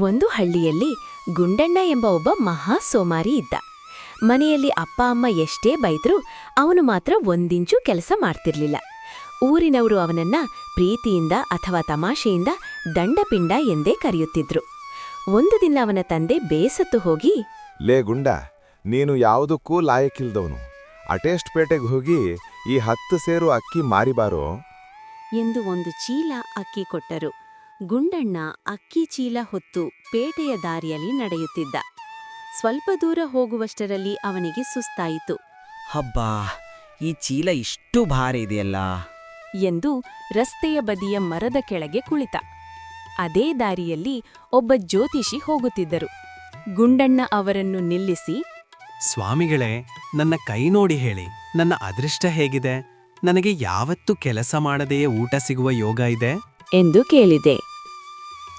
ಒಂದು ಹಳ್ಳಿಯಲ್ಲಿ ಗುಂಡಣ್ಣ ಎಂಬ ಒಬ್ಬ ಮಹಾ ಸೋಮಾರಿ ಇದ್ದ. ಮನೆಯಲ್ಲಿ ಅಪ್ಪ ಅಮ್ಮ ಎಷ್ಟೇ ಬೈದ್ರೂ ಅವನು ಮಾತ್ರ ಒಂದಿಂಚೂ ಕೆಲಸ ಮಾಡ್ತಿರ್ಲಿಲ್ಲ. ಊರಿನವರು ಅವನನ್ನ ಪ್ರೀತಿಯಿಂದ ಅಥವಾ ತಮಾಷೆಯಿಂದ ದಂಡಪಿಂಡ ಎಂದೇ ಕರೆಯುತ್ತಿದ್ರು. ಒಂದು ದಿನ ಅವನ ತಂದೆ ಬೇಸತ್ತು ಹೋಗಿ, ಲೇ ಗುಂಡ, ನೀನು ಯಾವುದಕ್ಕೂ ಲಾಯಕ್ಕಿಲ್ದವನು. ಅಟೇಸ್ಟ್ ಪೇಟೆಗೆ ಹೋಗಿ ಈ 10 ಸೇರು ಅಕ್ಕಿ ಮಾರಿಬಾರೋ ಎಂದು ಒಂದು ಚೀಲ ಅಕ್ಕಿ ಕೊಟ್ಟರು. ಗುಂಡಣ್ಣ ಅಕ್ಕಿ ಚೀಲ ಹೊತ್ತು ಪೇಟೆಯ ದಾರಿಯಲ್ಲಿ ನಡೆಯುತ್ತಿದ್ದ. ಸ್ವಲ್ಪ ದೂರ ಹೋಗುವಷ್ಟರಲ್ಲಿ ಅವನಿಗೆ ಸುಸ್ತಾಯಿತು. ಹಬ್ಬಾ, ಈ ಚೀಲ ಇಷ್ಟು ಭಾರ ಇದೆಯಲ್ಲ ಎಂದು ರಸ್ತೆಯ ಬದಿಯ ಮರದ ಕೆಳಗೆ ಕುಳಿತ. ಅದೇ ದಾರಿಯಲ್ಲಿ ಒಬ್ಬ ಜ್ಯೋತಿಷಿ ಹೋಗುತ್ತಿದ್ದರು. ಗುಂಡಣ್ಣ ಅವರನ್ನು ನಿಲ್ಲಿಸಿ, ಸ್ವಾಮಿಗಳೇ, ನನ್ನ ಕೈ ನೋಡಿ ಹೇಳಿ, ನನ್ನ ಅದೃಷ್ಟ ಹೇಗಿದೆ? ನನಗೆ ಯಾವತ್ತೂ ಕೆಲಸ ಮಾಡದೆಯೇ ಊಟ ಸಿಗುವ ಯೋಗ ಇದೆ ಎಂದು ಕೇಳಿದೆ.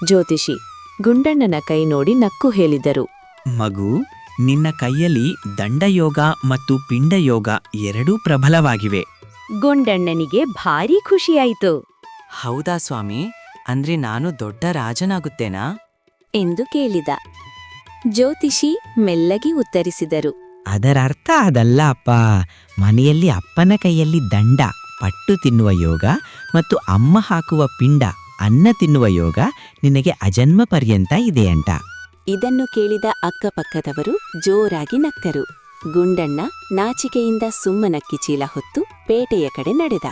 ಜ್ಯೋತಿಷಿ ಗುಂಡಣ್ಣನ ಕೈ ನೋಡಿ ನಕ್ಕು ಹೇಳಿದರು, ಮಗು, ನಿನ್ನ ಕೈಯಲ್ಲಿ ದಂಡಯೋಗ ಮತ್ತು ಪಿಂಡಯೋಗ ಎರಡೂ ಪ್ರಬಲವಾಗಿವೆ. ಗುಂಡಣ್ಣನಿಗೆ ಭಾರೀ ಖುಷಿಯಾಯಿತು. ಹೌದಾ ಸ್ವಾಮಿ? ಅಂದ್ರೆ ನಾನು ದೊಡ್ಡ ರಾಜನಾಗುತ್ತೇನಾ ಎಂದು ಕೇಳಿದ. ಜ್ಯೋತಿಷಿ ಮೆಲ್ಲಗೆ ಉತ್ತರಿಸಿದರು, ಅದರರ್ಥ ಅದಲ್ಲ ಅಪ್ಪ. ಮನೆಯಲ್ಲಿ ಅಪ್ಪನ ಕೈಯಲ್ಲಿ ದಂಡ ಪಟ್ಟು ತಿನ್ನುವ ಯೋಗ ಮತ್ತು ಅಮ್ಮ ಹಾಕುವ ಪಿಂಡ ಅನ್ನ ತಿನ್ನುವ ಯೋಗ ನಿನಗೆ ಅಜನ್ಮ ಪರ್ಯಂತ ಇದೆಯಂಟ. ಇದನ್ನು ಕೇಳಿದ ಅಕ್ಕಪಕ್ಕದವರು ಜೋರಾಗಿ ನಕ್ಕರು. ಗುಂಡಣ್ಣ ನಾಚಿಕೆಯಿಂದ ಸುಮ್ಮನಕ್ಕಿ ಚೀಲ ಹೊತ್ತು ಪೇಟೆಯ ಕಡೆ ನಡೆದ.